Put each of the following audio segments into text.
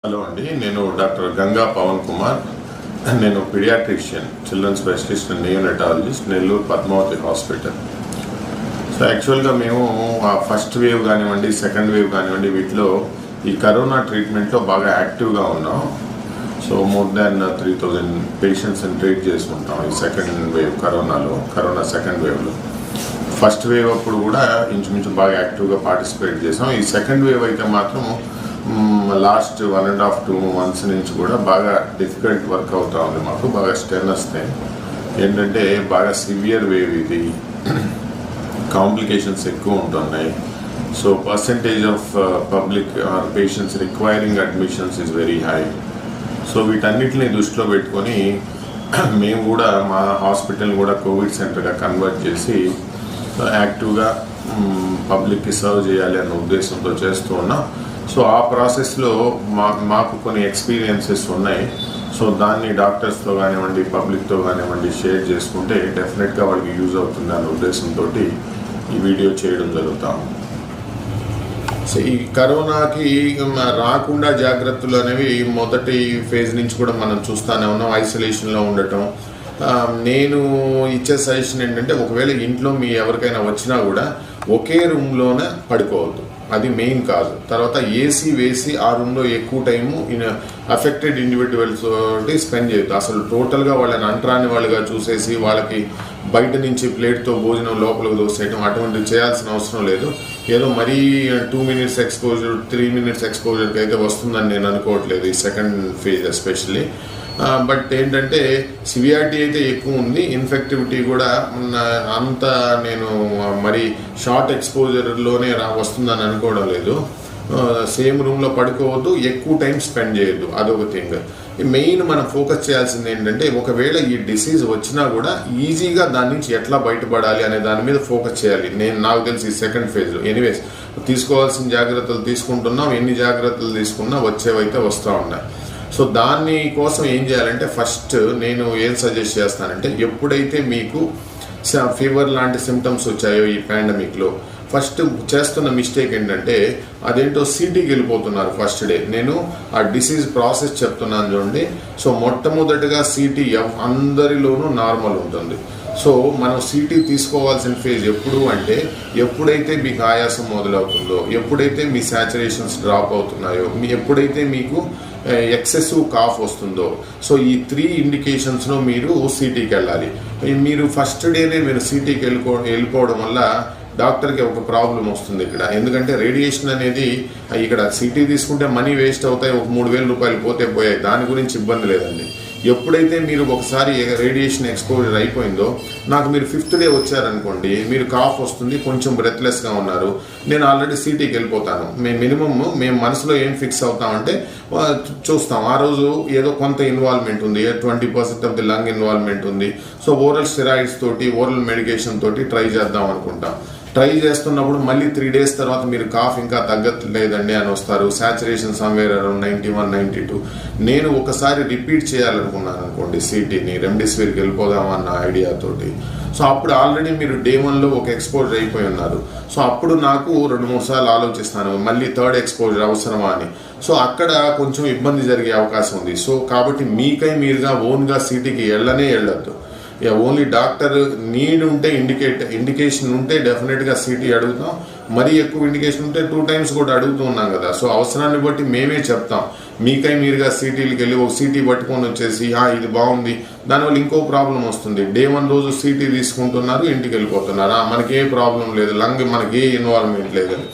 Hello అండి, నేను doctor Ganga Pavan Kumar. నేను pediatrician, children specialist and neonatologist, Nellore Padmavathi hospital. So యాక్చువల్గా మేము ఫస్ట్ వేవ్ కానివ్వండి, సెకండ్ వేవ్ కానివ్వండి, వీటిలో ఈ కరోనా ట్రీట్మెంట్లో బాగా యాక్టివ్గా ఉన్నాం. సో మోర్ దాన్ 3000 పేషెంట్స్ని ట్రీట్ చేసుకుంటాం ఈ సెకండ్ వేవ్ కరోనా సెకండ్ వేవ్లో. ఫస్ట్ వేవ్ అప్పుడు కూడా ఇంచుమించు బాగా యాక్టివ్గా పార్టిసిపేట్ చేసాం. ఈ సెకండ్ వేవ్ అయితే మాత్రం లాస్ట్ 1.5-2 months నుంచి కూడా బాగా డిఫికల్ట్ వర్క్ అవుతా ఉంది. మాకు బాగా స్టెన్ వస్తాయి. ఏంటంటే బాగా సివియర్ వేవ్ ఇది, కాంప్లికేషన్స్ ఎక్కువ ఉంటున్నాయి. So percentage of public or patients requiring admissions is very high. So వీటన్నిటిని దృష్టిలో పెట్టుకొని మేము కూడా మా హాస్పిటల్ కూడా కోవిడ్ సెంటర్గా కన్వర్ట్ చేసి యాక్టివ్గా పబ్లిక్కి సర్వ్ చేయాలి అన్న ఉద్దేశంతో చేస్తూ ఉన్నాం. సో ఆ ప్రాసెస్లో మాకు కొన్ని ఎక్స్పీరియన్సెస్ ఉన్నాయి. సో దాన్ని డాక్టర్స్తో కానివ్వండి, పబ్లిక్తో కానివ్వండి షేర్ చేసుకుంటే డెఫినెట్గా వాళ్ళకి యూజ్ అవుతుంది అన్న ఉద్దేశంతో ఈ వీడియో చేయడం జరుగుతాం. సో ఈ కరోనాకి రాకుండా జాగ్రత్తలు అనేవి మొదటి ఫేజ్ నుంచి కూడా మనం చూస్తూనే ఉన్నాం. ఐసోలేషన్లో ఉండటం. నేను ఇచ్చే సజెషన్ ఏంటంటే, ఒకవేళ ఇంట్లో మీ ఎవరికైనా వచ్చినా కూడా ఒకే రూమ్లోనే పడుకోవద్దు, అది మెయిన్ కాదు. తర్వాత ఏసీ వేసి ఆ రూమ్లో ఎక్కువ టైము అఫెక్టెడ్ ఇండివిజువల్స్ తోటి స్పెండ్ చేయొద్దు. అసలు టోటల్గా వాళ్ళని అంటరాని వాళ్ళుగా చూసేసి వాళ్ళకి బయట నుంచి ప్లేట్తో భోజనం లోపలికి దోసేయడం అటువంటివి చేయాల్సిన అవసరం లేదు. ఏదో మరీ 2 minutes ఎక్స్పోజర్ 3 minutes ఎక్స్పోజర్కి అయితే వస్తుందని నేను అనుకోవట్లేదు ఈ సెకండ్ ఫేజ్ ఎస్పెషల్లీ. బట్ ఏంటంటే సివియారిటీ అయితే ఎక్కువ ఉంది, ఇన్ఫెక్టివిటీ కూడా అంత నేను మరి షార్ట్ ఎక్స్పోజర్లోనే వస్తుందని అనుకోవడం లేదు. సేమ్ రూమ్లో పడుకోవద్దు, ఎక్కువ టైం స్పెండ్ చేయొద్దు, అదొక థింగ్. మెయిన్ మనం ఫోకస్ చేయాల్సింది ఏంటంటే, ఒకవేళ ఈ డిసీజ్ వచ్చినా కూడా ఈజీగా దాని నుంచి ఎట్లా బయటపడాలి అనే దాని మీద ఫోకస్ చేయాలి. నాకు తెలిసి ఈ సెకండ్ ఫేజ్లో ఎనీవేస్ తీసుకోవాల్సిన జాగ్రత్తలు తీసుకుంటున్నాం. ఎన్ని జాగ్రత్తలు తీసుకున్నా వచ్చేవైతే వస్తూ ఉన్నాయి. సో దాని కోసం ఏం చేయాలంటే, ఫస్ట్ నేను ఏం సజెస్ట్ చేస్తానంటే, ఎప్పుడైతే మీకు ఫీవర్ లాంటి సిమ్టమ్స్ వచ్చాయో ఈ పాండమిక్లో, ఫస్ట్ చేస్తున్న మిస్టేక్ ఏంటంటే, అదేంటో సిటీకి వెళ్ళిపోతున్నారు ఫస్ట్ డే. నేను ఆ డిసీజ్ ప్రాసెస్ చెప్తున్నాను చూడండి. సో మొట్టమొదటిగా సిటీ అందరిలోనూ నార్మల్ ఉంటుంది. సో మనం సిటీ తీసుకోవాల్సిన ఫేజ్ ఎప్పుడు అంటే, ఎప్పుడైతే మీకు ఆయాసం మొదలవుతుందో, ఎప్పుడైతే మీ సాచురేషన్స్ డ్రాప్ అవుతున్నాయో, ఎప్పుడైతే మీకు ఎక్సెసివ్ కాఫ్ వస్తుందో, సో ఈ 3 ఇండికేషన్స్లో మీరు సిటీకి వెళ్ళాలి. మీరు ఫస్ట్ డేనే మీరు సిటీకి వెళ్ళిపోవడం వల్ల డాక్టర్కి ఒక ప్రాబ్లం వస్తుంది ఇక్కడ. ఎందుకంటే రేడియేషన్ అనేది ఇక్కడ సిటీ తీసుకుంటే మనీ వేస్ట్ అవుతాయి, ఒక 3000 రూపాయలు పోయాయి, దాని గురించి ఇబ్బంది లేదండి. ఎప్పుడైతే మీరు ఒకసారి రేడియేషన్ ఎక్స్పోజర్ అయిపోయిందో, నాకు మీరు 5th day వచ్చారనుకోండి, మీరు కాఫ్ వస్తుంది, కొంచెం బ్రెత్లెస్గా ఉన్నారు, నేను ఆల్రెడీ సిటీకి వెళ్ళిపోతాను. మేము మనసులో ఏం ఫిక్స్ అవుతామంటే, చూస్తాం ఆ రోజు ఏదో కొంత ఇన్వాల్వ్మెంట్ ఉంది, 20% ఆఫ్ ది లంగ్ ఇన్వాల్వ్మెంట్ ఉంది. సో ఓరల్ స్టెరాయిడ్స్ తోటి, ఓరల్ మెడికేషన్ తోటి ట్రై చేద్దాం అనుకుంటాం. ట్రై చేస్తున్నప్పుడు మళ్ళీ 3 days తర్వాత మీరు కాఫ్ ఇంకా తగ్గట్లేదండి అని వస్తారు. Saturation somewhere around 91-92. నేను ఒకసారి రిపీట్ చేయాలనుకున్నాను అనుకోండి సిటీని, రెమ్డెసివిర్కి వెళ్ళిపోదామన్న ఐడియాతోటి. సో అప్పుడు ఆల్రెడీ మీరు డే 1లో ఒక ఎక్స్పోజర్ అయిపోయి ఉన్నారు. సో అప్పుడు నాకు 2-3 సార్లు ఆలోచిస్తాను, మళ్ళీ 3rd ఎక్స్పోజర్ అవసరమా అని. సో అక్కడ కొంచెం ఇబ్బంది జరిగే అవకాశం ఉంది. సో కాబట్టి మీకై మీరుగా ఓన్గా సిటీకి వెళ్ళొద్దు. ఓన్లీ డాక్టర్ నీడ్ ఉంటే, ఇండికేషన్ ఉంటే డెఫినెట్గా సిటీ అడుగుతాం. మరీ ఎక్కువ ఇండికేషన్ ఉంటే 2 times కూడా అడుగుతూ ఉన్నాం కదా. సో అవసరాన్ని బట్టి మేమే చెప్తాం. మీకై మీరుగా సిటీలకు వెళ్ళి ఒక సిటీ పట్టుకొని వచ్చేసి ఇది బాగుంది, దానివల్ల ఇంకో ప్రాబ్లం వస్తుంది. డే 1 రోజు సిటీ తీసుకుంటున్నారు, ఇంటికి వెళ్ళిపోతున్నారు, మనకి ఏ ప్రాబ్లం లేదు, లంగ్ మనకి ఏ ఇన్వాల్వ్మెంట్ లేదని.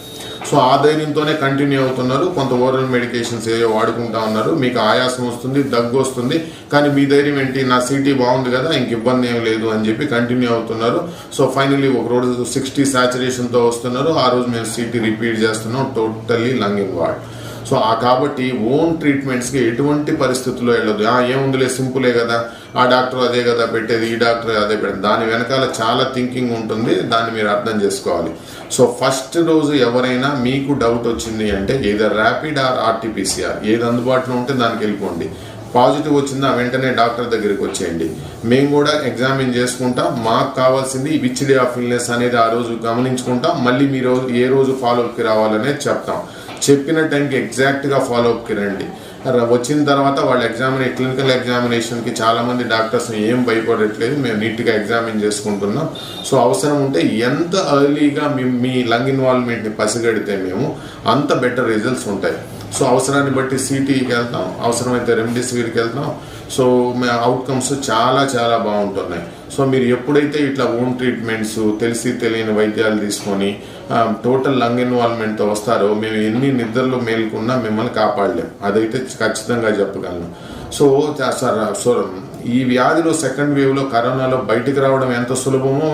సో ఆ ధైర్యంతోనే కంటిన్యూ అవుతున్నారు. కొంత ఓరల్ మెడికేషన్స్ ఏవో వాడుకుంటా ఉన్నారు. మీకు ఆయాసం వస్తుంది, దగ్గు వస్తుంది, కానీ మీ ధైర్యం ఏంటి, నా సిటీ బాగుంది కదా, ఇంక ఇబ్బంది ఏం లేదు అని చెప్పి కంటిన్యూ అవుతున్నారు. సో ఫైనలీ ఒక రోజు 60 సాచురేషన్తో వస్తున్నారు. ఆ రోజు మేము సిటీ రిపీట్ చేస్తున్నాం, టోటల్లీ లంగ్ ఇన్వాల్వ్. సో కాబట్టి ఓన్ ట్రీట్మెంట్స్కి ఎటువంటి పరిస్థితుల్లో వెళ్ళదు. ఏముందిలే, సింపులే కదా, ఆ డాక్టర్ అదే కదా పెట్టేది, ఈ డాక్టర్ అదే పెట్టేది, దాని వెనకాల చాలా థింకింగ్ ఉంటుంది. దాన్ని మీరు అర్థం చేసుకోవాలి. సో ఫస్ట్ రోజు ఎవరైనా మీకు డౌట్ వచ్చింది అంటే, ఏదో ర్యాపిడ్ ఆర్ RT-PCR ఏది అందుబాటులో ఉంటే దానికి వెళ్ళిపోండి. పాజిటివ్ వచ్చిందా వెంటనే డాక్టర్ దగ్గరికి వచ్చేయండి. మేము కూడా ఎగ్జామిన్ చేసుకుంటాం. మాకు కావాల్సింది విచ్ డే ఆఫ్ ఇల్నెస్ అనేది ఆ రోజు గమనించుకుంటాం. మళ్ళీ మీరు ఏ రోజు ఫాలోఅప్కి రావాలనేది చెప్తాం. చెప్పిన టైంకి ఎగ్జాక్ట్గా ఫాలోఅప్కి రండి. వచ్చిన తర్వాత వాళ్ళ క్లినికల్ ఎగ్జామినేషన్కి చాలామంది డాక్టర్స్ ఏం భయపడట్లేదు, మేము నీట్గా ఎగ్జామిన్ చేసుకుంటున్నాం. సో అవసరం ఉంటే ఎంత ఎర్లీగా మీ లంగ్ ఇన్వాల్వ్మెంట్ని పసిగడితే మేము అంత బెటర్ రిజల్ట్స్ ఉంటాయి. సో అవసరాన్ని బట్టి సిటీకి వెళ్తాం, అవసరమైతే రెమ్డెసివిర్కి వెళ్తాం. సో అవుట్కమ్స్ చాలా చాలా బాగుంటున్నాయి. సో మీరు ఎప్పుడైతే ఇట్లా ఓన్ ట్రీట్మెంట్స్ తెలియని వైద్యాలు తీసుకొని టోటల్ లంగ్ ఇన్వాల్వ్మెంట్తో వస్తారో మేము ఎన్ని నిద్రలో మేలుకున్నా మిమ్మల్ని కాపాడలేం, అదైతే ఖచ్చితంగా చెప్పగలను. సో ఈ వ్యాధిలో సెకండ్ వేవ్లో కరోనాలో బయటికి రావడం ఎంత సులభమో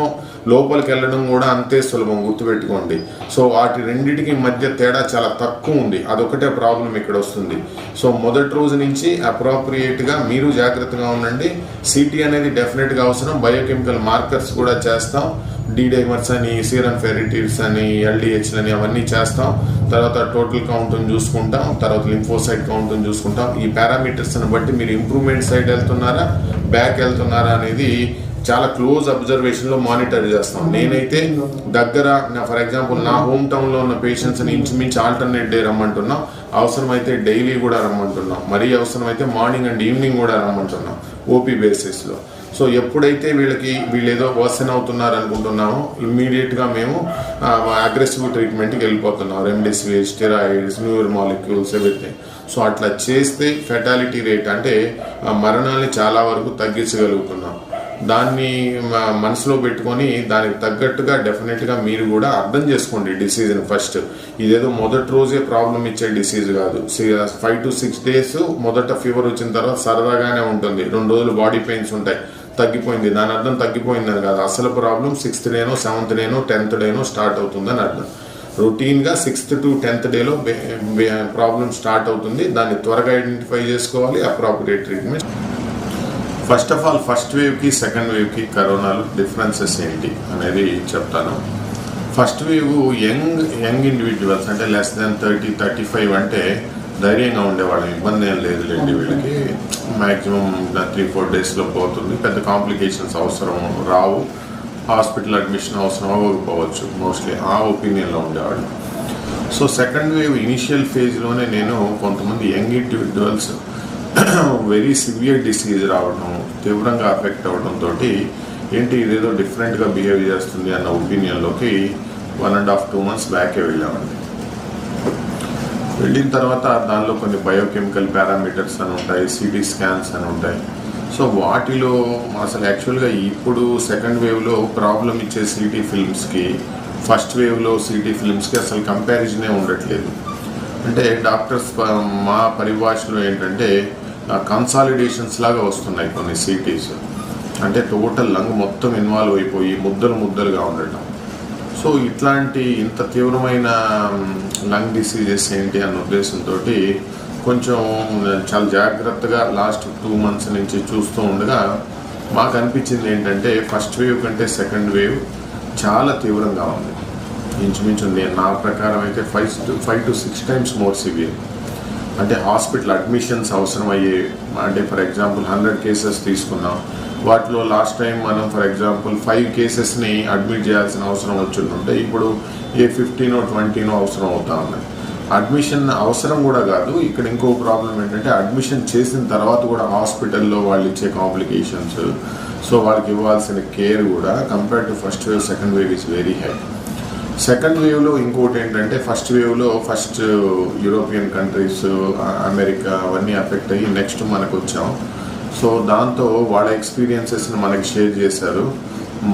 లోపలికి వెళ్ళడం కూడా అంతే సులభం, గుర్తుపెట్టుకోండి. సో వాటి రెండింటికి మధ్య తేడా చాలా తక్కువ ఉంది, అదొకటే ప్రాబ్లం ఇక్కడ వస్తుంది. సో మొదటి రోజు నుంచి అప్రోప్రియేట్గా మీరు జాగ్రత్తగా ఉండండి. సిటీ అనేది డెఫినెట్గా అవసరం. బయోకెమికల్ మార్కర్స్ కూడా చేస్తాం, డైమర్స్ అని, సీరం ఫెరిటిడ్స్ అని, ఎల్డిహెచ్ అని అవన్నీ చేస్తాం. తర్వాత టోటల్ కౌంట్ని చూసుకుంటాం, తర్వాత లింఫోసైట్ కౌంట్ని చూసుకుంటాం. ఈ పారామీటర్స్ని బట్టి మీరు ఇంప్రూవ్మెంట్ సైడ్ వెళ్తున్నారా బ్యాక్ వెళ్తున్నారా అనేది చాలా క్లోజ్ అబ్జర్వేషన్లో మానిటర్ చేస్తాం. నేనైతే దగ్గర ఫర్ ఎగ్జాంపుల్ నా హోమ్ టౌన్లో ఉన్న పేషెంట్స్ని ఇంచుమించి ఆల్టర్నేట్ డే రమ్మంటున్నాం, అవసరమైతే డైలీ కూడా రమ్మంటున్నాం, మరీ అవసరమైతే మార్నింగ్ అండ్ ఈవినింగ్ కూడా రమ్మంటున్నాం ఓపీ బేసిస్లో. సో ఎప్పుడైతే వీళ్ళు ఏదో వర్సన్ అవుతున్నారు అనుకుంటున్నామో ఇమ్మీడియట్గా మేము అగ్రెసివ్ ట్రీట్మెంట్కి వెళ్ళిపోతున్నాం, remdesivir, steroids, newer molecules, everything. So అట్లా చేస్తే ఫెటాలిటీ రేట్ అంటే మరణాన్ని చాలా వరకు తగ్గించగలుగుతున్నాం. దాన్ని మనసులో పెట్టుకొని దానికి తగ్గట్టుగా డెఫినెట్గా మీరు కూడా అర్థం చేసుకోండి డిసీజ్ని. ఫస్ట్ ఇదేదో మొదటి రోజే ప్రాబ్లం ఇచ్చే డిసీజ్ కాదు. 5 to 6 days మొదట ఫీవర్ వచ్చిన తర్వాత సరదాగానే ఉంటుంది, 2 రోజులు బాడీ పెయిన్స్ ఉంటాయి, తగ్గిపోయింది, దాని అర్థం తగ్గిపోయిందని కాదు. అసలు problem 6th డేనో 7th డేనో 10th డేనో start అవుతుందని అర్థం. రొటీన్గా 6th to 10th డేలో ప్రాబ్లం స్టార్ట్ అవుతుంది, దాన్ని త్వరగా ఐడెంటిఫై చేసుకోవాలి, appropriate treatment. First of all first వేవ్కి సెకండ్ వేవ్కి కరోనాలో డిఫరెన్సెస్ ఏంటి అనేది చెప్తాను. ఫస్ట్ వేవ్ యంగ్ ఇండివిజువల్స్ అంటే less than 30-35 అంటే ధైర్యంగా ఉండేవాళ్ళం, ఇబ్బంది ఏం లేదులేండి, వీళ్ళకి మ్యాక్సిమం 3-4 డేస్లో పోతుంది, పెద్ద కాంప్లికేషన్స్ అవసరం రావు, హాస్పిటల్ అడ్మిషన్ అవసరం అవ్వకపోవచ్చు, మోస్ట్లీ ఆ ఒపీనియన్లో ఉండేవాళ్ళు. సో సెకండ్ వేవ్ ఇనిషియల్ ఫేజ్లోనే నేను కొంతమంది young individuals very severe disease రావడం, తీవ్రంగా అఫెక్ట్ అవడంతో ఏంటి ఇదేదో డిఫరెంట్గా బిహేవ్ చేస్తుంది అన్న ఒపీనియన్లోకి 1.5-2 months బ్యాకే వెళ్ళామండి. వెళ్ళిన తర్వాత దానిలో కొన్ని బయోకెమికల్ పారామీటర్స్ అని ఉంటాయి, సిటీ స్కాన్స్ అని ఉంటాయి. సో వాటిలో అసలు యాక్చువల్గా ఇప్పుడు సెకండ్ వేవ్లో ప్రాబ్లం ఇచ్చే సిటీ ఫిల్మ్స్కి ఫస్ట్ వేవ్లో సిటీ ఫిల్మ్స్కి అసలు కంపారిజనే ఉండట్లేదు. అంటే డాక్టర్స్ మా పరిభాషలో ఏంటంటే కన్సాలిడేషన్స్ లాగా వస్తున్నాయి కొన్ని సిటీస్, అంటే టోటల్ లంగ్ మొత్తం ఇన్వాల్వ్ అయిపోయి ముద్దలుగా ఉండటం. సో ఇట్లాంటి ఇంత తీవ్రమైన లంగ్ డిసీజెస్ ఏంటి అన్న ఉద్దేశంతో కొంచెం చాలా జాగ్రత్తగా లాస్ట్ 2 months నుంచి చూస్తూ ఉండగా మాకు అనిపించింది ఏంటంటే ఫస్ట్ వేవ్ కంటే సెకండ్ వేవ్ చాలా తీవ్రంగా ఉంది. ఇంచుమించు నా ప్రకారం అయితే 5 to 6 times మోర్ సివియర్. అంటే హాస్పిటల్ అడ్మిషన్స్ అవసరం అయ్యే, అంటే ఫర్ ఎగ్జాంపుల్ 100 cases తీసుకున్నాం, వాటిలో లాస్ట్ టైం మనం ఫర్ ఎగ్జాంపుల్ 5 casesని అడ్మిట్ చేయాల్సిన అవసరం వచ్చిందంటే ఇప్పుడు 15-20 అవసరం అవుతా ఉన్నాయి. అడ్మిషన్ అవసరం కూడా కాదు, ఇక్కడ ఇంకో ప్రాబ్లం ఏంటంటే అడ్మిషన్ చేసిన తర్వాత కూడా హాస్పిటల్లో వాళ్ళు ఇచ్చే కాంప్లికేషన్స్, సో వాళ్ళకి ఇవ్వాల్సిన కేర్ కూడా compare to first wave second wave is very high. Second వేవ్లో ఇంకోటి ఏంటంటే ఫస్ట్ వేవ్లో ఫస్ట్ యూరోపియన్ కంట్రీస్, అమెరికా అవన్నీ అఫెక్ట్ అయ్యి నెక్స్ట్ మనకు వచ్చాం. సో దాంతో వాళ్ళ ఎక్స్పీరియన్సెస్ని మనకి షేర్ చేశారు,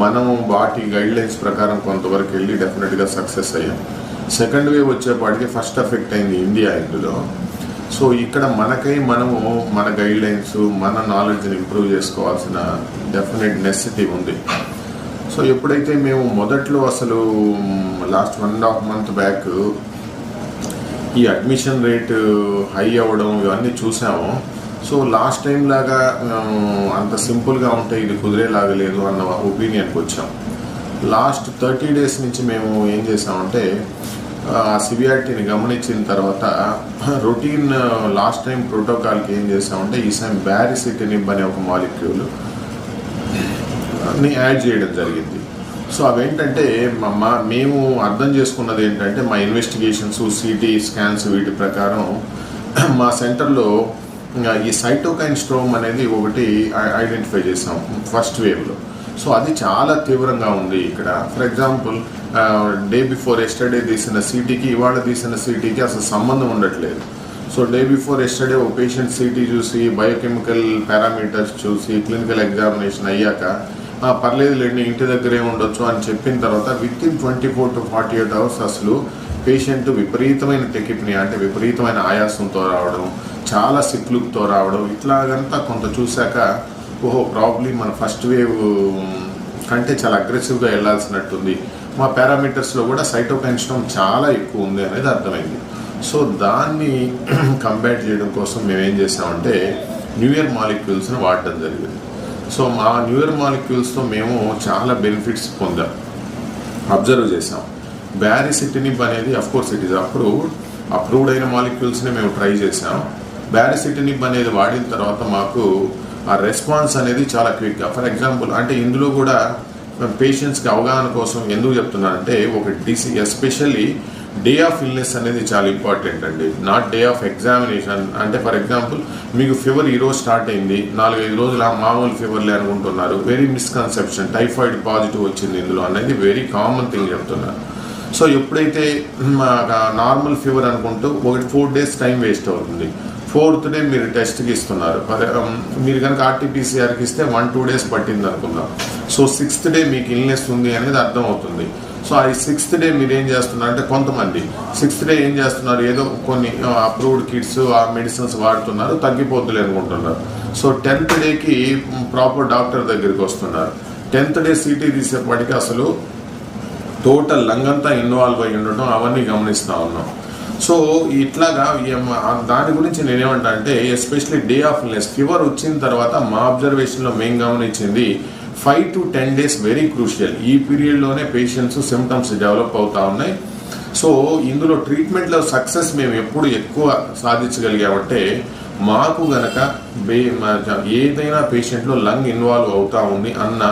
మనం వాటి గైడ్లైన్స్ ప్రకారం కొంతవరకు వెళ్ళి డెఫినెట్గా సక్సెస్ అయ్యాం. సెకండ్ వేవ్ వచ్చేపాటికి ఫస్ట్ ఎఫెక్ట్ అయింది ఇండియా ఇందులో. సో ఇక్కడ మనము మన గైడ్లైన్స్, మన నాలెడ్జ్ని ఇంప్రూవ్ చేసుకోవాల్సిన డెఫినెట్ నెసెసిటీ ఉంది. సో ఎప్పుడైతే మేము మొదట్లో అసలు లాస్ట్ 1.5 month బ్యాక్ ఈ అడ్మిషన్ రేట్ హై అవ్వడం ఇవన్నీ చూసాము. సో లాస్ట్ టైం లాగా అంత సింపుల్గా ఉంటే ఇది కుదిరేలాగా లేదు అన్న ఒపీనియన్కి వచ్చాం. లాస్ట్ 30 days నుంచి మేము ఏం చేసామంటే ఆ సివియారిటీని గమనించిన తర్వాత రొటీన్ లాస్ట్ టైం ప్రోటోకాల్కి ఏం చేసామంటే ఈసారి బ్యారిసిటినిబ్ అనే ఒక మాలిక్యూల్ ని యాడ్ చేయడం జరిగింది. సో అవేంటంటే మేము అర్థం చేసుకున్నది ఏంటంటే మా ఇన్వెస్టిగేషన్స్, సిటీ స్కాన్స్ వీటి ప్రకారం మా సెంటర్లో ఈ సైటోకైన్ స్ట్రోమ్ అనేది ఒకటి ఐడెంటిఫై చేసాం ఫస్ట్ వేవ్లో. సో అది చాలా తీవ్రంగా ఉంది ఇక్కడ. For example day before yesterday తీసిన సిటీకి ఇవాళ తీసిన సిటీకి అసలు సంబంధం ఉండట్లేదు. సో డే బిఫోర్ ఎస్టర్డే ఒక పేషెంట్ సిటీ చూసి బయోకెమికల్ పారామీటర్స్ చూసి క్లినికల్ ఎగ్జామినేషన్ అయ్యాక పర్లేదు లేండి ఇంటి దగ్గరే ఉండొచ్చు అని చెప్పిన తర్వాత విత్ ఇన్ 24 to 48 hours అసలు పేషెంట్ విపరీతమైన టెకిప్నియా అంటే విపరీతమైన ఆయాసంతో రావడం, చాలా సిక్లుక్తో రావడం, ఇట్లాగంతా కొంత చూశాక ఓహో ప్రాబ్లీ మన ఫస్ట్ వేవ్ కంటే చాలా అగ్రెసివ్గా వెళ్ళాల్సినట్టుంది, మా పారామీటర్స్లో కూడా సైటోకైన్ స్ట్రోమ్ చాలా ఎక్కువ ఉంది అనేది అర్థమైంది. సో దాన్ని కంబ్యాట్ చేయడం కోసం మేము ఏం చేసామంటే న్యూ ఇయర్ మాలిక్యూల్స్ని వాడడం జరిగింది. సో మా న్యూ ఇయర్ మాలిక్యూల్స్తో మేము చాలా బెనిఫిట్స్ పొందాం, అబ్జర్వ్ చేసాం. బ్యారిసిటినిబ్ అనేది అఫ్కోర్స్ ఇట్ ఈస్ అప్రూవ్డ్ అయిన మాలిక్యూల్స్ని మేము ట్రై చేసాం. బ్యారిసిటినిబ్ అనేది వాడిన తర్వాత మాకు ఆ రెస్పాన్స్ అనేది చాలా క్విక్గా, ఫర్ ఎగ్జాంపుల్ అంటే ఇందులో కూడా పేషెంట్స్కి అవగాహన కోసం ఎందుకు చెప్తున్నానంటే ఒక ఎస్పెషల్లీ డే ఆఫ్ ఇల్నెస్ అనేది చాలా ఇంపార్టెంట్ అండి, నాట్ డే ఆఫ్ ఎగ్జామినేషన్. అంటే ఫర్ ఎగ్జాంపుల్ మీకు ఫీవర్ ఈరోజు స్టార్ట్ అయింది, 4-5 రోజులు మామూలు ఫీవర్లే అనుకుంటున్నారు, వెరీ మిస్కన్సెప్షన్, టైఫాయిడ్ పాజిటివ్ వచ్చింది ఇందులో అనేది వెరీ కామన్ థింగ్ చెప్తున్నారు. సో ఎప్పుడైతే నార్మల్ ఫీవర్ అనుకుంటూ 4 days టైం వేస్ట్ అవుతుంది. 4th day మీరు టెస్ట్కి ఇస్తున్నారు, మీరు కనుక RT-PCR ఇస్తే 1-2 days పట్టింది అనుకుందాం. సో 6th day మీకు ఇల్నెస్ ఉంది అనేది అర్థం అవుతుంది. సో ఆ 6th day మీరు ఏం చేస్తున్నారు అంటే కొంతమంది 6th day ఏం చేస్తున్నారు, ఏదో కొన్ని అప్రూవ్డ్ కిట్స్ ఆ మెడిసిన్స్ వాడుతున్నారు, తగ్గిపోతులే అనుకుంటున్నారు. సో 10th dayకి ప్రాపర్ డాక్టర్ దగ్గరికి వస్తున్నారు. 10th day సిటీ తీసేపటికి అసలు టోటల్ లంగ్ అంతా ఇన్వాల్వ్ అయ్యి ఉండటం అవన్నీ గమనిస్తూ ఉన్నాం. సో ఇట్లాగా దాని గురించి నేనేమంటా అంటే especially day of illness fever వచ్చిన తర్వాత మా అబ్జర్వేషన్లో మేము గమనించింది 5 to 10 days వెరీ క్రూషియల్. ఈ పీరియడ్లోనే పేషెంట్స్ సిమ్టమ్స్ డెవలప్ అవుతూ ఉన్నాయి. సో ఇందులో ట్రీట్మెంట్లో సక్సెస్ మేము ఎప్పుడు ఎక్కువ సాధించగలిగామంటే మాకు గనక ఏదైనా పేషెంట్లో లంగ్ ఇన్వాల్వ్ అవుతా ఉంది అన్న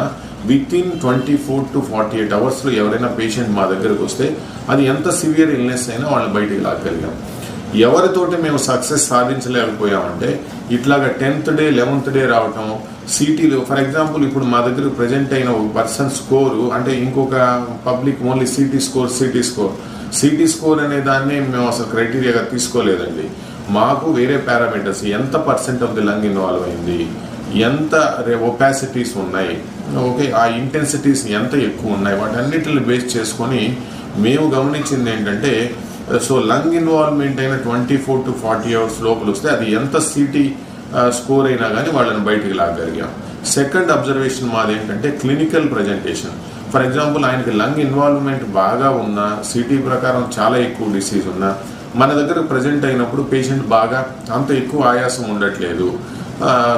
విత్ ఇన్ 24 to 48 hours ఎవరైనా పేషెంట్ మా దగ్గరకు వస్తే అది ఎంత సివియర్ ఇల్నెస్ అయినా వాళ్ళని బయటికి లాగగలిగాం. ఎవరితోటి మేము సక్సెస్ సాధించలేకపోయామంటే ఇట్లాగా 10th day 11th day రావటం, సిటీలో ఫర్ ఎగ్జాంపుల్ ఇప్పుడు మా దగ్గర ప్రజెంట్ అయిన ఒక పర్సన్ స్కోరు అంటే ఇంకొక పబ్లిక్ ఓన్లీ సిటీ స్కోర్ అనే దాన్ని మేము అసలు క్రైటీరియాగా తీసుకోలేదండి. మాకు వేరే పారామీటర్స్ ఎంత % ఆఫ్ ది లంగ్ ఇన్వాల్వ్ అయింది, ఎంత ఒపాసిటీస్ ఉన్నాయి, ఓకే ఆ ఇంటెన్సిటీస్ ఎంత ఎక్కువ ఉన్నాయి, వాటన్నిటిని బేస్ చేసుకొని మేము గమనించింది ఏంటంటే సో లంగ్ ఇన్వాల్వ్మెంట్ అయిన 24 to 40 hours లోపల వస్తే అది ఎంత సిటీ స్కోర్ అయినా కానీ వాళ్ళని బయటికి లాగగలిగాం. సెకండ్ అబ్జర్వేషన్ మాది ఏంటంటే క్లినికల్ ప్రజెంటేషన్. ఫర్ ఎగ్జాంపుల్ ఆయనకి లంగ్ ఇన్వాల్వ్మెంట్ బాగా ఉన్నా, సిటీ ప్రకారం చాలా ఎక్కువ డిసీజ్ ఉన్నా మన దగ్గర ప్రజెంట్ అయినప్పుడు పేషెంట్ బాగా అంత ఎక్కువ ఆయాసం ఉండట్లేదు,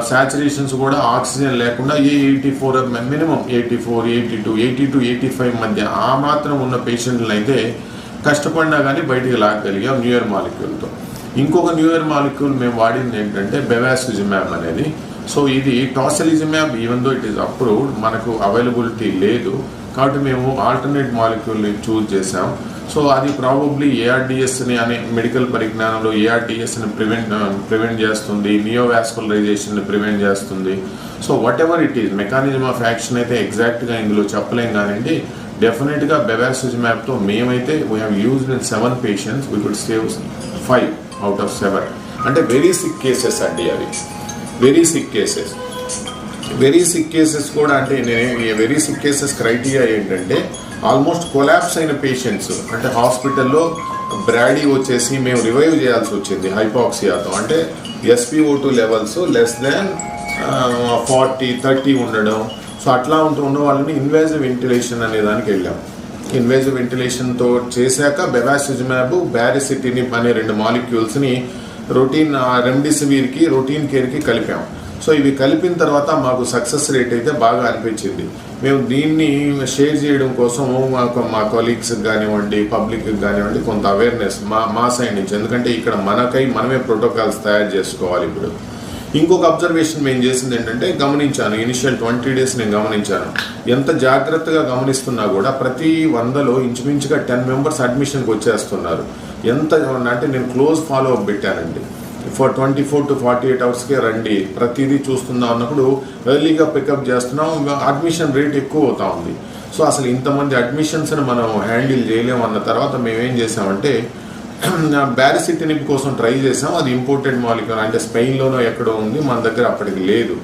సాచురేషన్స్ కూడా ఆక్సిజన్ లేకుండా 84 మినిమం 84, 82, 80 to 85 మధ్య ఆ మాత్రం ఉన్న పేషెంట్లను అయితే కష్టపడినా కానీ బయటికి లాగగలిగాం న్యూ ఇయర్ మాలిక్యూల్తో. ఇంకొక న్యూ ఇయర్ మాలిక్యూల్ మేము వాడింది ఏంటంటే బెవాసిజిమాబ్ అనేది. సో ఇది tocilizumab even though it is approved, మనకు అవైలబిలిటీ లేదు కాబట్టి మేము ఆల్టర్నేట్ మాలిక్యూల్ని చూజ్ చేసాం. సో అది ప్రాబబ్లీ ఏఆర్డిఎస్ని అనే మెడికల్ పరిజ్ఞానంలో ఏఆర్డిఎస్ని ప్రివెంట్ చేస్తుంది, నియోవాస్కులరైజేషన్ని ప్రివెంట్ చేస్తుంది. So whatever it is mechanism of action అయితే ఎగ్జాక్ట్గా ఇందులో చెప్పలేం కానివ్వండి. డెఫినెట్గా బెవాసిజిమాబ్తో మేమైతే we have used in 7 patients, we could save 5 out of 7. అంటే వెరీ సిక్ కేసెస్ అండి అవి, వెరీ సిక్ కేసెస్ కూడా. అంటే నేను వెరీ సిక్ కేసెస్ క్రైటీరియా ఏంటంటే ఆల్మోస్ట్ కొలాప్స్ అయిన పేషెంట్స్ అంటే హాస్పిటల్లో బ్రాడీ వచ్చేసి మేము రివైవ్ చేయాల్సి వచ్చింది హైపాక్సియాతో, అంటే SpO2 లెవెల్స్ లెస్ దాన్ 40-30 ఉండడం. సో అట్లా ఉన్న వాళ్ళని ఇన్వేజివ్ వెంటిలేషన్ అనే దానికి వెళ్ళాం. ఇన్వేజివ్ వెంటిలేషన్తో చేశాక బెవాసిజిమాబ్, బ్యారిసిటినిబ్ అనే 2 మాలిక్యూల్స్ని రొటీన్ రెమ్డెసివిర్కి రొటీన్ కేర్కి కలిపాం. సో ఇవి కలిపిన తర్వాత మాకు సక్సెస్ రేట్ అయితే బాగా అనిపించింది. మేము దీన్ని షేర్ చేయడం కోసం మా కొలీగ్స్కి కానివ్వండి, పబ్లిక్కి కానివ్వండి కొంత అవేర్నెస్ మా సైడ్ నుంచి, ఎందుకంటే ఇక్కడ మనమే ప్రోటోకాల్స్ తయారు చేసుకోవాలి. ఇప్పుడు ఇంకొక అబ్జర్వేషన్ మేము చేసింది ఏంటంటే గమనించాను, ఇనిషియల్ 20 days నేను గమనించాను, ఎంత జాగ్రత్తగా గమనిస్తున్నా కూడా ప్రతి 100లో ఇంచుమించుగా 10 members అడ్మిషన్కి వచ్చేస్తున్నారు. ఎంత అంటే నేను క్లోజ్ ఫాలో అప్ పెట్టానండి. ఫర్ 24 to 48 అవర్స్కే రండి, ప్రతిదీ చూస్తుందాం అన్నప్పుడు ఎర్లీగా పికప్ చేస్తున్నాం, అడ్మిషన్ రేట్ ఎక్కువ అవుతా ఉంది. సో అసలు ఇంతమంది అడ్మిషన్స్ని మనం హ్యాండిల్ చేయలేము అన్న తర్వాత మేమేం చేసామంటే బ్యారిసిటినిబ్ కోసం ట్రై చేసాం. అది ఇంపోర్టెడ్ మాలిక్యూల్, అంటే స్పెయిన్లోనో ఎక్కడో ఉంది, మన దగ్గర అప్పటికి లేదు.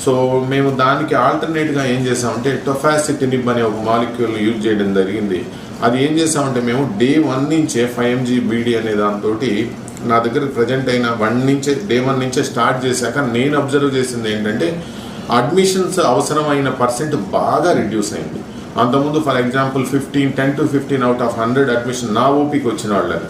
సో మేము దానికి ఆల్టర్నేట్గా ఏం చేసామంటే టొఫాసిటినిబ్ అనే ఒక మాలిక్యూల్ యూజ్ చేయడం జరిగింది. అది ఏం చేసామంటే మేము Day 1 నుంచే 5 mg BD అనే దాంతో నా దగ్గర ప్రజెంట్ అయిన Day 1 నుంచే స్టార్ట్ చేశాక నేను అబ్జర్వ్ చేసింది ఏంటంటే అడ్మిషన్స్ అవసరమైన పర్సెంట్ బాగా రిడ్యూస్ అయింది. అంతకుముందు for example 10 to 15 out of 100 admission నా ఓపీకి వచ్చిన వాళ్ళని.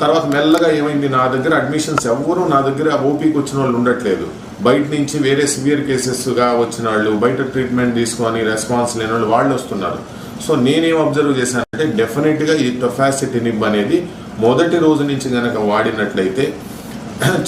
తర్వాత మెల్లగా ఏమైంది, నా దగ్గర అడ్మిషన్స్ ఎవ్వరూ నా దగ్గర ఓపీకి వచ్చిన వాళ్ళు ఉండట్లేదు. బయట నుంచి వేరే సివియర్ కేసెస్గా వచ్చిన వాళ్ళు, బయట ట్రీట్మెంట్ తీసుకొని రెస్పాన్స్ లేని వాళ్ళు వస్తున్నారు. సో నేనేం అబ్జర్వ్ చేశానంటే డెఫినెట్గా ఈ టొఫాసిటినిబ్ అనేది మొదటి రోజు నుంచి కనుక వాడినట్లయితే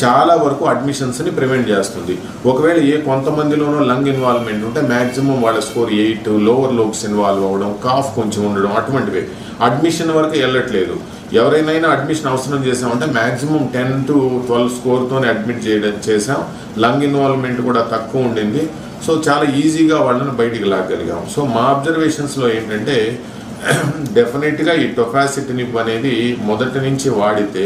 చాలా వరకు అడ్మిషన్స్ని ప్రివెంట్ చేస్తుంది. ఒకవేళ కొంతమందిలోనో లంగ్ ఇన్వాల్వ్మెంట్ ఉంటే మ్యాక్సిమం వాళ్ళ స్కోర్ 8, లోవర్ లోబ్స్ ఇన్వాల్వ్ అవ్వడం, కాఫ్ కొంచెం ఉండడం, అటువంటివి అడ్మిషన్ వరకు వెళ్ళట్లేదు. ఎవరైనా అడ్మిషన్ అవసరం చేసామంటే మ్యాక్సిమం 10 to 12 స్కోర్తోనే అడ్మిట్ చేసాం. లంగ్ ఇన్వాల్వ్మెంట్ కూడా తక్కువ ఉండింది. సో చాలా ఈజీగా వాళ్ళని బయటికి లాగలిగాం. సో మా అబ్జర్వేషన్స్లో ఏంటంటే డెఫినెట్గా ఈ టొఫాసిటినిబ్ అనేది మొదటి నుంచి వాడితే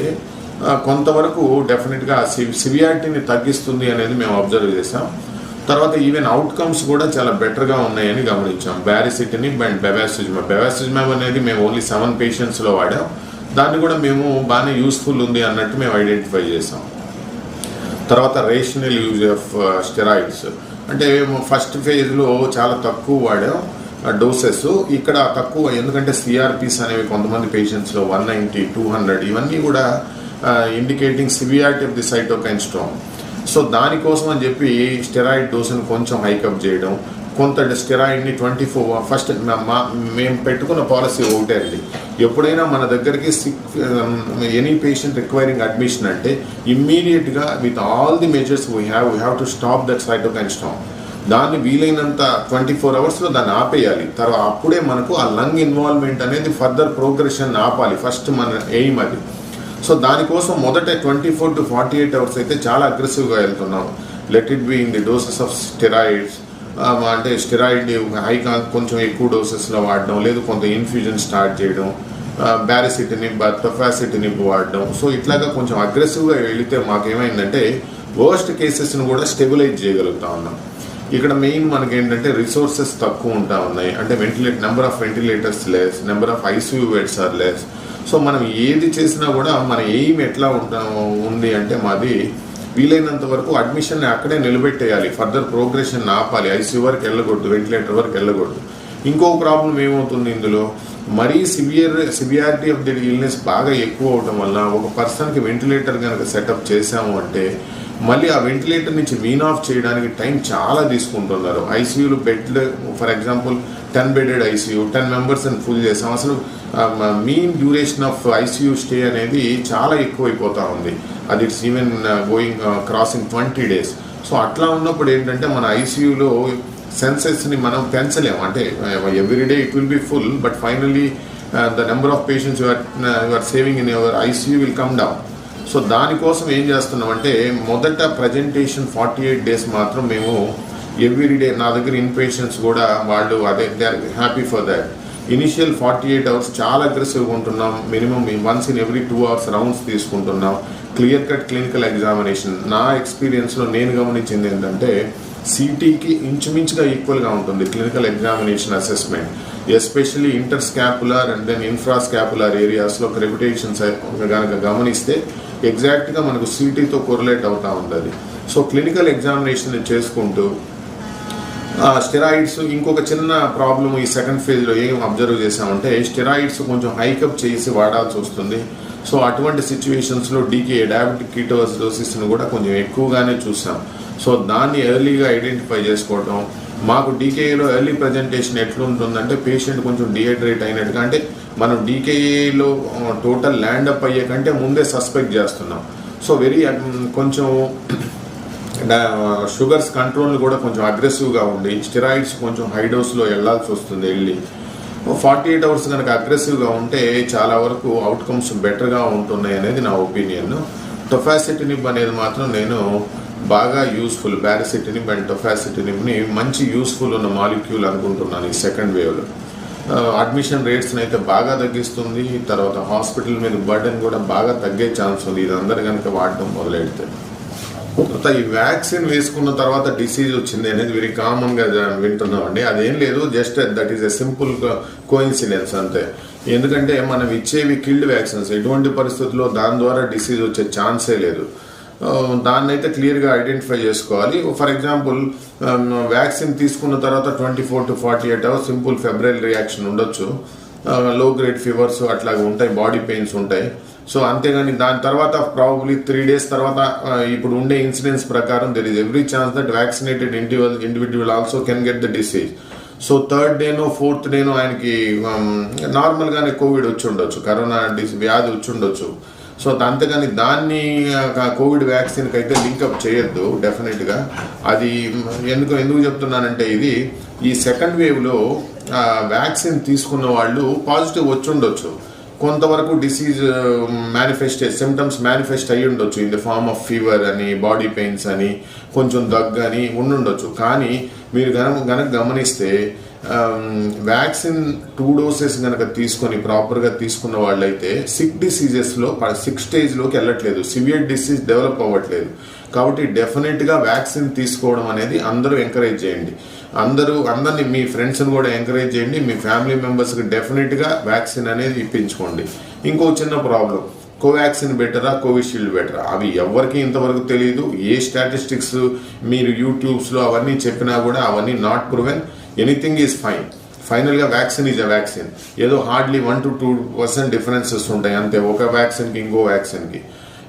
కొంతవరకు డెఫినెట్గా సివియారిటీని తగ్గిస్తుంది అనేది మేము అబ్జర్వ్ చేసాం. తర్వాత ఈవెన్ అవుట్కమ్స్ కూడా చాలా బెటర్గా ఉన్నాయని గమనించాం. బ్యారిసిటినిబ్ అండ్ బెవాసిజ్మాబ్ అనేది మేము ఓన్లీ 7 పేషెంట్స్లో వాడాం. దాన్ని కూడా మేము బాగానే యూస్ఫుల్ ఉంది అన్నట్టు మేము ఐడెంటిఫై చేసాం. తర్వాత రేషనల్ యూజ్ ఆఫ్ స్టెరాయిడ్స్, అంటే ఫస్ట్ ఫేజ్లో చాలా తక్కువ వాడాం డోసెస్. ఇక్కడ తక్కువ ఎందుకంటే సిఆర్పీస్ అనేవి కొంతమంది పేషెంట్స్లో 190, 200 ఇవన్నీ కూడా indicating severity of the cytokine Storm. So దానికోసం అని చెప్పి స్టెరాయిడ్ డోసును కొంచెం హైకప్ చేయడం, కొంత స్టెరాయిడ్ని 24 ఫస్ట్ మేము పెట్టుకున్న పాలసీ ఒకటే అండి. ఎప్పుడైనా మన దగ్గరికి ఎనీ పేషెంట్ రిక్వైరింగ్ అడ్మిషన్ అంటే ఇమ్మీడియట్గా with all the measures we have to stop that cytokine Storm. దాన్ని వీలైనంత 24 అవర్స్లో దాన్ని ఆపేయాలి. తర్వాత అప్పుడే మనకు ఆ లంగ్ ఇన్వాల్వ్మెంట్ అనేది ఫర్దర్ ప్రోగ్రెషన్ ఆపాలి. ఫస్ట్ మన ఎయిమ్ అది. సో దానికోసం మొదట 24 to 48 అవర్స్ అయితే చాలా అగ్రెసివ్గా వెళ్తున్నాం. Let it be in the doses of steroids, అంటే స్టెరాయిడ్ కొంచెం ఎక్కువ డోసెస్లో వాడడం, లేదు కొంత ఇన్ఫ్యూజన్ స్టార్ట్ చేయడం, బ్యారిసిటినిబ్, టొఫాసిటినిబ్ వాడడం. సో ఇట్లాగా కొంచెం అగ్రెసివ్గా వెళితే మాకేమైందంటే వర్స్ట్ కేసెస్ను కూడా స్టెబిలైజ్ చేయగలుగుతా ఉన్నాం. ఇక్కడ మెయిన్ మనకి ఏంటంటే రిసోర్సెస్ తక్కువ ఉంటా ఉన్నాయి. అంటే number of ventilators less, number of ICU beds are less. So మనం ఏది చేసినా కూడా మన ఎయిమ్ ఎట్లా ఉంది అంటే మాది వీలైనంత వరకు అడ్మిషన్ని అక్కడే నిలబెట్టేయాలి, ఫర్దర్ ప్రోగ్రెషన్ ఆపాలి, ఐసీయూ వరకు వెళ్ళకూడదు, వెంటిలేటర్ వరకు వెళ్ళకూడదు. ఇంకో ప్రాబ్లం ఏమవుతుంది ఇందులో, మరీ సివియారిటీ ఆఫ్ ది ఇల్నెస్ బాగా ఎక్కువ అవడం వల్ల ఒక పర్సన్కి వెంటిలేటర్ కనుక సెటప్ చేసాము అంటే మళ్ళీ ఆ వెంటిలేటర్ నుంచి వీన్ ఆఫ్ చేయడానికి టైం చాలా తీసుకుంటున్నారు. ఐసీయూలు బెడ్లు for example 10 bedded ICU 10 members అని ఫుల్ చేసాం. అసలు mean duration of ICU stay అనేది చాలా ఎక్కువైపోతూ ఉంది. అది it's even going crossing 20 days. So అట్లా ఉన్నప్పుడు ఏంటంటే మన ఐసీయూలో సెన్సెస్ని మనం పెంచలేము. అంటే every day it will be full, but finally the number of patients you are saving in your ICU will come down. So దానికోసం ఏం చేస్తున్నామంటే మొదట ప్రజెంటేషన్ 48 days మాత్రం మేము ఎవ్రీడే నా దగ్గర ఇన్ పేషెంట్స్ కూడా వాళ్ళు they are happy for that. Initial 48 hours చాలా అగ్రెసివ్గా ఉంటున్నాం. Minimum once in every 2 hours rounds తీసుకుంటున్నాం. Clear cut clinical examination. నా ఎక్స్పీరియన్స్లో నేను గమనించింది ఏంటంటే సిటీకి ఇంచుమించుగా ఈక్వల్గా ఉంటుంది clinical examination assessment, especially inter scapular and then infrascapular ఏరియాస్లో క్రెపిటేషన్స్ కనుక గమనిస్తే ఎగ్జాక్ట్గా మనకు సిటీతో కొరిలేట్ అవుతూ ఉంటుంది. సో క్లినికల్ ఎగ్జామినేషన్ చేసుకుంటూ స్టెరాయిడ్స్ ఇంకొక చిన్న ప్రాబ్లం ఈ సెకండ్ ఫేజ్లో ఏం అబ్జర్వ్ చేసామంటే స్టెరాయిడ్స్ కొంచెం హైకప్ చేసి వాడాల్సి వస్తుంది. సో అటువంటి సిచ్యువేషన్స్లో డయాబెటిక్ కీటోసిస్ను కూడా కొంచెం ఎక్కువగానే చూసాం. సో దాన్ని ఎర్లీగా ఐడెంటిఫై చేసుకోవటం. మాకు డీకేఏలో ఎర్లీ ప్రజెంటేషన్ ఎట్లుంటుందంటే పేషెంట్ కొంచెం డిహైడ్రేట్ అయినట్టుగా, అంటే మనం డీకేఏలో టోటల్ ల్యాండ్ అప్ అయ్యే కంటే ముందే సస్పెక్ట్ చేస్తున్నాం. సో కొంచెం షుగర్స్ కంట్రోల్ కూడా కొంచెం అగ్రెసివ్గా ఉండి స్టెరాయిడ్స్ కొంచెం హై డోస్లో వెళ్ళాల్సి వస్తుంది. 48 hours కనుక అగ్రెసివ్గా ఉంటే చాలా వరకు అవుట్కమ్స్ బెటర్గా ఉంటున్నాయి అనేది నా ఒపీనియన్. టొఫాసిటినిబ్ అనేది మాత్రం నేను బాగా యూస్ఫుల్, పారాసిటినిబ్ అండ్ టొఫాసిటినిబ్ని మంచి యూస్ఫుల్ ఉన్న మాలిక్యూల్ అనుకుంటున్నాను ఈ సెకండ్ వేవ్లో. అడ్మిషన్ రేట్స్ని అయితే బాగా తగ్గిస్తుంది, తర్వాత హాస్పిటల్ మీద బర్డెన్ కూడా బాగా తగ్గే ఛాన్స్ ఉంది ఇది అందరు కనుక వాడటం మొదలెడితే. తర్వాత ఈ వ్యాక్సిన్ వేసుకున్న తర్వాత డిసీజ్ వచ్చింది అనేది వెరీ కామన్గా వింటున్నామండి. అదేం లేదు, just that is a simple coincidence అంతే. ఎందుకంటే మనం ఇచ్చేవి కిల్డ్ వ్యాక్సిన్స్, ఎటువంటి పరిస్థితుల్లో దాని ద్వారా డిసీజ్ వచ్చే ఛాన్సే లేదు. దాన్ని అయితే క్లియర్గా ఐడెంటిఫై చేసుకోవాలి. ఫర్ ఎగ్జాంపుల్ వ్యాక్సిన్ తీసుకున్న తర్వాత 24 to 48 hours simple febrile reaction ఉండొచ్చు, లో గ్రేడ్ ఫీవర్స్ అట్లాగే ఉంటాయి, బాడీ పెయిన్స్ ఉంటాయి. సో అంతేగాని దాని తర్వాత ప్రాబబ్లీ 3 days తర్వాత ఇప్పుడు ఉండే ఇన్సిడెన్స్ ప్రకారం there is every chance that vaccinated individual also can get the disease. So 3rd day 4th day ఆయనకి నార్మల్గానే కోవిడ్ వచ్చి ఉండొచ్చు, కరోనా వ్యాధి వచ్చి ఉండొచ్చు. సో అంతేగాని దాన్ని కోవిడ్ వ్యాక్సిన్కి అయితే లింకప్ చేయొద్దు డెఫినెట్గా. అది ఎందుకు చెప్తున్నానంటే ఇది ఈ సెకండ్ వేవ్లో వ్యాక్సిన్ తీసుకున్న వాళ్ళు పాజిటివ్ వచ్చి ఉండొచ్చు, కొంతవరకు డిసీజ్ సిమ్టమ్స్ మేనిఫెస్ట్ అయ్యి ఉండొచ్చు in the form of fever అని, బాడీ పెయిన్స్ అని, కొంచెం దగ్గు అని ఉండుండొచ్చు. కానీ మీరు గనక గమనిస్తే వ్యాక్సిన్ 2 doses కనుక తీసుకొని ప్రాపర్గా తీసుకున్న వాళ్ళైతే సిక్ డిసీజెస్లో 6 stageలోకి వెళ్ళట్లేదు, సివియర్ డిసీజ్ డెవలప్ అవ్వట్లేదు. కాబట్టి డెఫినెట్గా వ్యాక్సిన్ తీసుకోవడం అనేది అందరూ ఎంకరేజ్ చేయండి. అందరినీ మీ ఫ్రెండ్స్ని కూడా ఎంకరేజ్ చేయండి, మీ ఫ్యామిలీ మెంబర్స్కి డెఫినెట్గా వ్యాక్సిన్ అనేది ఇప్పించుకోండి. ఇంకో చిన్న ప్రాబ్లం, కోవాక్సిన్ బెటరా కోవిషీల్డ్ బెటరా అవి ఎవరికి ఇంతవరకు తెలియదు. ఏ స్టాటిస్టిక్స్ మీరు యూట్యూబ్స్లో అవన్నీ చెప్పినా కూడా అవన్నీ not proven. Anything is fine. ఫైనల్గా వ్యాక్సిన్ ఈజ్ అ వ్యాక్సిన్. ఏదో హార్డ్లీ 1 to 2% డిఫరెన్సెస్ ఉంటాయి అంతే ఒక వ్యాక్సిన్కి ఇంకో వ్యాక్సిన్కి.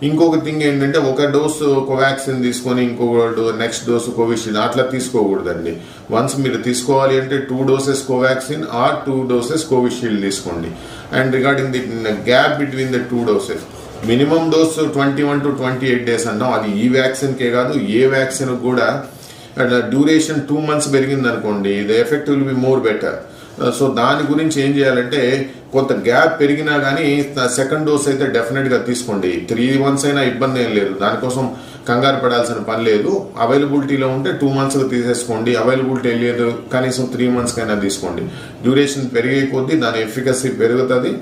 ఇంకొక థింగ్ ఏంటంటే ఒక డోసు కోవాక్సిన్ తీసుకొని ఇంకొక నెక్స్ట్ డోసు కోవిషీల్డ్ అట్లా తీసుకోకూడదండి. వన్స్ మీరు తీసుకోవాలి అంటే 2 doses Covaxin or 2 doses Covishield తీసుకోండి. And regarding the gap between the 2 doses, minimum dose 21 to 28 days అంటాం. అది ఈ వ్యాక్సిన్కే కాదు, ఏ వ్యాక్సిన్ కూడా డ్యూరేషన్ 2 months పెరిగింది అనుకోండి, the effect will be more better. So దాని గురించి ఏం చేయాలంటే కొంత గ్యాప్ పెరిగినా కానీ సెకండ్ డోస్ అయితే డెఫినెట్గా తీసుకోండి. 3 months అయినా ఇబ్బంది ఏం లేదు, దానికోసం కంగారు పడాల్సిన పని లేదు. అవైలబిలిటీలో ఉంటే 2 months తీసేసుకోండి, అవైలబిలిటీ లేదు కనీసం 3 months కైనా తీసుకోండి. డ్యూరేషన్ పెరిగే కొద్దీ దాని ఎఫికసీ పెరుగుతుంది,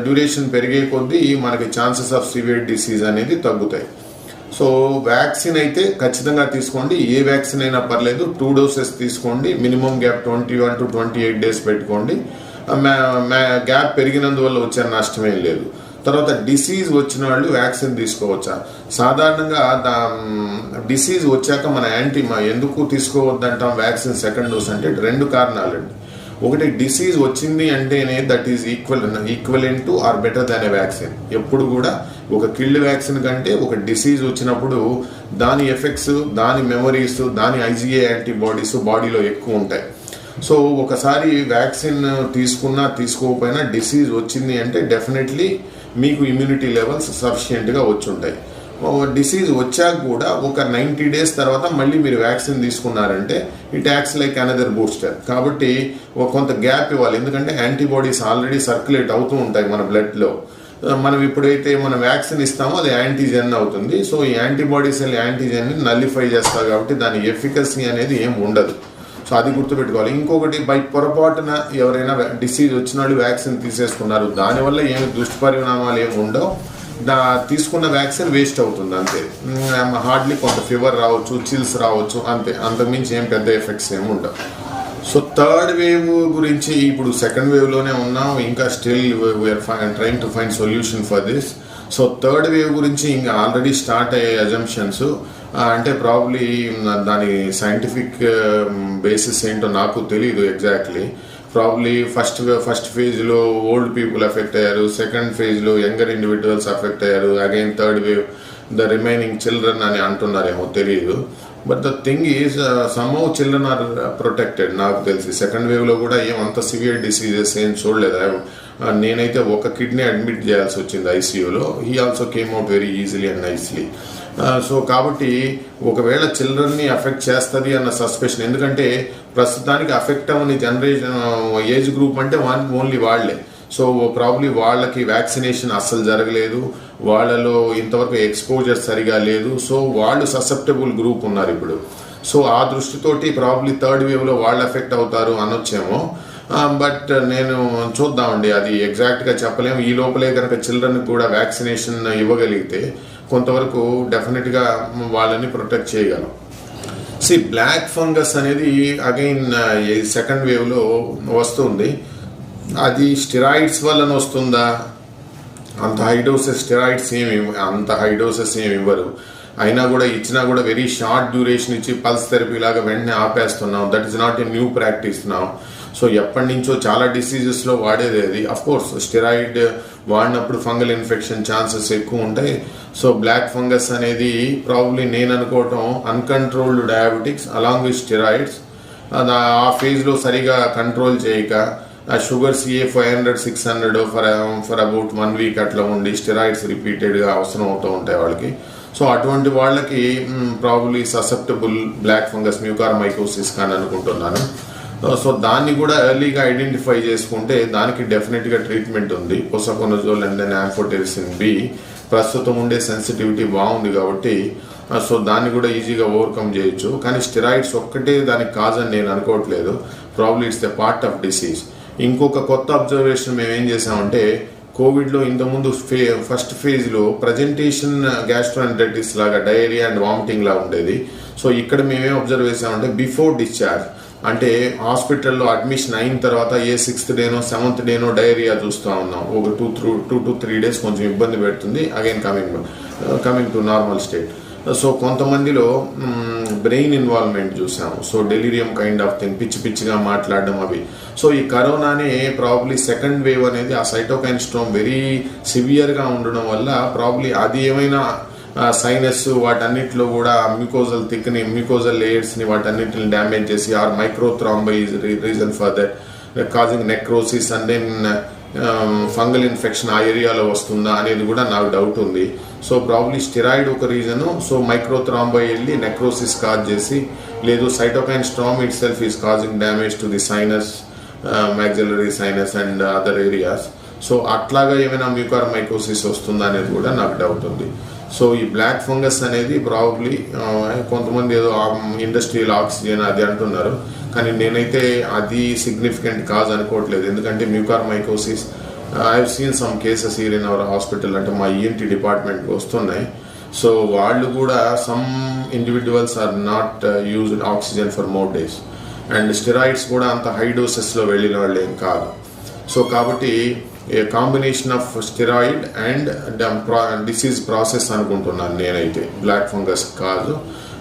డ్యూరేషన్ పెరిగే కొద్దీ మనకి ఛాన్సెస్ ఆఫ్ సివియర్ డిసీజ్ అనేది తగ్గుతాయి. సో వ్యాక్సిన్ అయితే ఖచ్చితంగా తీసుకోండి, ఏ వ్యాక్సిన్ అయినా పర్లేదు. 2 doses తీసుకోండి, మినిమం గ్యాప్ 21 to 28 days పెట్టుకోండి. గ్యాప్ పెరిగినందువల్ల వచ్చే నష్టమేం లేదు. తర్వాత డిసీజ్ వచ్చిన వాళ్ళు వ్యాక్సిన్ తీసుకోవచ్చా? సాధారణంగా డిసీజ్ వచ్చాక మన ఎందుకు తీసుకోవద్దంటాం వ్యాక్సిన్ సెకండ్ డోస్ అంటే 2 కారణాలండి. ఒకటి, డిసీజ్ వచ్చింది అంటేనే that is equivalent to or better than a vaccine. ఎప్పుడు కూడా ఒక కిల్డ్ వ్యాక్సిన్ కంటే ఒక డిసీజ్ వచ్చినప్పుడు దాని ఎఫెక్ట్స్, దాని మెమరీస్, దాని ఐజీఏ యాంటీబాడీస్ బాడీలో ఎక్కువ ఉంటాయి. సో ఒకసారి వ్యాక్సిన్ తీసుకున్నా తీసుకోకపోయినా డిసీజ్ వచ్చింది అంటే డెఫినెట్లీ మీకు ఇమ్యూనిటీ లెవెల్స్ సఫిషియెంట్గా వచ్చి ఉంటాయి. డిసీజ్ వచ్చాక కూడా ఒక 90 days తర్వాత మళ్ళీ మీరు వ్యాక్సిన్ తీసుకున్నారంటే it acts like another booster. కాబట్టి కొంత గ్యాప్ ఇవ్వాలి, ఎందుకంటే యాంటీబాడీస్ ఆల్రెడీ సర్క్యులేట్ అవుతూ ఉంటాయి మన బ్లడ్లో. మనం ఎప్పుడైతే మనం వ్యాక్సిన్ ఇస్తామో అది యాంటీజెన్ అవుతుంది. సో ఈ యాంటీబాడీస్ యాంటీజెన్ని నల్లిఫై చేస్తారు కాబట్టి దాని ఎఫికసీ అనేది ఏం ఉండదు. సో అది గుర్తుపెట్టుకోవాలి. ఇంకొకటి, బై పొరపాటున ఎవరైనా డిసీజ్ వచ్చిన వాళ్ళు వ్యాక్సిన్ తీసేసుకున్నారు, దానివల్ల ఏమి దుష్పరిణామాలు ఏమి ఉండవు, తీసుకున్న వ్యాక్సిన్ వేస్ట్ అవుతుంది అంతే. హార్డ్లీ కొంత ఫీవర్ రావచ్చు, చిల్స్ రావచ్చు అంతే, అంతకుమించి ఏం పెద్ద ఎఫెక్ట్స్ ఏమి ఉండవు. సో 3rd wave గురించి ఇప్పుడు 2nd wave-లోనే ఉన్నాం, ఇంకా still we are trying to find solution for this. So 3rd wave గురించి ఇంకా ఆల్రెడీ స్టార్ట్ అయ్యే అజంప్షన్స్, అంటే ప్రాబ్లీ దాని సైంటిఫిక్ బేసిస్ ఏంటో నాకు తెలియదు ఎగ్జాక్ట్లీ. ప్రాబ్లీ ఫస్ట్ ఫేజ్లో ఓల్డ్ పీపుల్ ఎఫెక్ట్ అయ్యారు, సెకండ్ ఫేజ్లో యంగర్ ఇండివిజువల్స్ ఎఫెక్ట్ అయ్యారు, again 3rd wave the remaining children అని అంటున్నారేమో తెలియదు. But the thing is somehow children are protected నాకు తెలిసి. 2nd wave-లో కూడా ఏమంత సివియర్ డిసీజెస్ ఏం చూడలేదు. నేనైతే ఒక కిడ్నీ అడ్మిట్ చేయాల్సి వచ్చింది ఐసీయూలో. He also came out very easily and nicely. So కాబట్టి ఒకవేళ చిల్డ్రన్ని అఫెక్ట్ చేస్తుంది అన్న సస్పెషన్, ఎందుకంటే ప్రస్తుతానికి అఫెక్ట్ అవ్వని జనరేషన్ ఏజ్ గ్రూప్ అంటే ఓన్లీ వాళ్లే. సో ప్రాబ్లీ వాళ్ళకి వ్యాక్సినేషన్ అస్సలు జరగలేదు, వాళ్ళలో ఇంతవరకు ఎక్స్పోజర్ సరిగా లేదు. సో వాళ్ళు ససెప్టబుల్ గ్రూప్ ఉన్నారు ఇప్పుడు. సో ఆ దృష్టితోటి ప్రాబ్లీ థర్డ్ వేవ్లో వాళ్ళు ఎఫెక్ట్ అవుతారు అనొచ్చేమో. బట్ నేను చూద్దామండి, అది ఎగ్జాక్ట్గా చెప్పలేము. ఈ లోపలే కనుక చిల్డ్రన్కి కూడా వ్యాక్సినేషన్ ఇవ్వగలిగితే కొంతవరకు డెఫినెట్గా వాళ్ళని ప్రొటెక్ట్ చేయగలం. బ్లాక్ ఫంగస్ అనేది అగైన్ సెకండ్ వేవ్లో వస్తుంది. అది స్టెరాయిడ్స్ వలన వస్తుందా? అంత హై డోసెస్ స్టెరాయిడ్స్ అంత హై డోసెస్ ఏమి ఇవ్వరు. అయినా కూడా ఇచ్చినా కూడా వెరీ షార్ట్ డ్యూరేషన్ ఇచ్చి పల్స్ థెరపీ లాగా వెంటనే ఆపేస్తున్నాం. That is not a new practice now. So ఎప్పటి నుంచో చాలా డిసీజెస్లో వాడేది అది. అఫ్కోర్స్ స్టెరాయిడ్ వాడినప్పుడు ఫంగల్ ఇన్ఫెక్షన్ ఛాన్సెస్ ఎక్కువ ఉంటాయి. సో బ్లాక్ ఫంగస్ అనేది ప్రాబ్లీ నేను అనుకోవటం uncontrolled diabetics along with steroids ఆ ఫేజ్లో సరిగా కంట్రోల్ చేయక sugar CA 500 600 for about 1 week అట్లా ఉండి స్టెరాయిడ్స్ రిపీటెడ్గా అవసరం అవుతూ ఉంటాయి వాళ్ళకి. సో అటువంటి వాళ్ళకి probably susceptible black fungus mucormycosis కానీ అనుకుంటున్నాను. సో దాన్ని కూడా ఎర్లీగా ఐడెంటిఫై చేసుకుంటే దానికి డెఫినెట్గా ట్రీట్మెంట్ ఉంది. పోసకోనజోల్ అండ్ దెన్ యాంఫోటెరిసిన్ B ప్రస్తుతం ఉండే సెన్సిటివిటీ బాగుంది కాబట్టి సో దాన్ని కూడా ఈజీగా ఓవర్కమ్ చేయొచ్చు. కానీ స్టెరాయిడ్స్ ఒక్కటే దానికి కాజ్ అని నేను అనుకోవట్లేదు. Probably it's the part of disease. ఇంకొక కొత్త అబ్జర్వేషన్ మేము ఏం చేసామంటే, కోవిడ్లో ఇంతకుముందు ఫస్ట్ ఫేజ్లో ప్రజెంటేషన్ గ్యాస్ట్రోఎంటరైటిస్ లాగా డయేరియా అండ్ వామిటింగ్ లాగా ఉండేది. సో ఇక్కడ మేమేం అబ్జర్వ్ చేసామంటే బిఫోర్ డిశ్చార్జ్ అంటే హాస్పిటల్లో అడ్మిషన్ అయిన తర్వాత ఏ 6th డేనో 7th డేనో డయేరియా చూస్తూ ఉన్నాం. ఒక 2 to 3 days కొంచెం ఇబ్బంది పెడుతుంది. Again coming to normal state. So కొంతమందిలో బ్రెయిన్ ఇన్వాల్వ్మెంట్ చూసాము. So delirium kind of thing, పిచ్చిగా మాట్లాడడం అవి. సో ఈ కరోనానే ప్రాబ్లీ సెకండ్ వేవ్ అనేది ఆ సైటోకైన్ స్టార్మ్ వెరీ సివియర్గా ఉండడం వల్ల ప్రాబ్లీ అది ఏమైనా సైనస్ వాటన్నిటిలో కూడా మ్యూకోజల్ లేయర్స్ని వాటన్నిటిని డ్యామేజ్ చేసి or microthrombi is reason for that causing necrosis and then fungal infection ఆ ఏరియాలో వస్తుందా అనేది కూడా నాకు డౌట్ ఉంది. సో ప్రాబ్లీ స్టెరాయిడ్ ఒక రీజను. సో మైక్రోథ్రాంబై వెళ్ళి నెక్రోసిస్ కాజ్ చేసి, లేదు cytokine storm itself is causing damage to the sinus, maxillary sinus and other areas. So అట్లాగా ఏమైనా మ్యూకార్మైకోసిస్ వస్తుందా అనేది కూడా నాకు డౌట్ ఉంది. సో ఈ బ్లాక్ ఫంగస్ అనేది ప్రాబ్లీ కొంతమంది ఏదో ఇండస్ట్రియల్ ఆక్సిజన్ అది అంటున్నారు, కానీ నేనైతే అది సిగ్నిఫికెంట్ కాజ్ అనుకోవట్లేదు. ఎందుకంటే mucormycosis I have seen some cases here in our hospital, అంటే మా ENT డిపార్ట్మెంట్కి వస్తున్నాయి. సో వాళ్ళు కూడా some individuals are not used oxygen for more days and steroids కూడా అంత హై డోసెస్లో వెళ్ళిన వాళ్ళు ఏం కాదు. సో కాబట్టి a combination of steroid and disease process అనుకుంటున్నాను నేనైతే బ్లాక్ ఫంగస్ కాదు.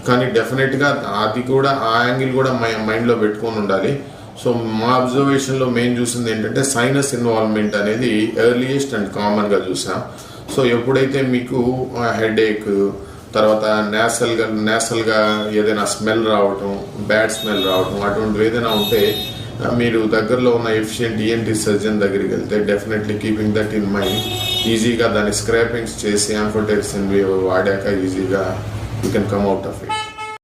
కానీ డెఫినెట్గా అది కూడా ఆ యాంగిల్ కూడా మైండ్లో పెట్టుకొని ఉండాలి. సో మా అబ్జర్వేషన్లో మెయిన్ చూసింది ఏంటంటే సైనస్ ఇన్వాల్వ్మెంట్ అనేది ఎర్లియెస్ట్ అండ్ కామన్గా చూసాం. సో ఎప్పుడైతే మీకు హెడేక్, తర్వాత నేసల్గా ఏదైనా స్మెల్ రావటం, బ్యాడ్ స్మెల్ రావటం అటువంటివి ఏదైనా ఉంటే మీరు దగ్గరలో ఉన్న ఎఫిషియెంట్ ENT సర్జన్ దగ్గరికి వెళ్తే definitely keeping that in mind ఈజీగా దాన్ని స్క్రాపింగ్స్ చేసి యాంఫోటెరిసిన్ వాడాక ఈజీగా you can come out of it.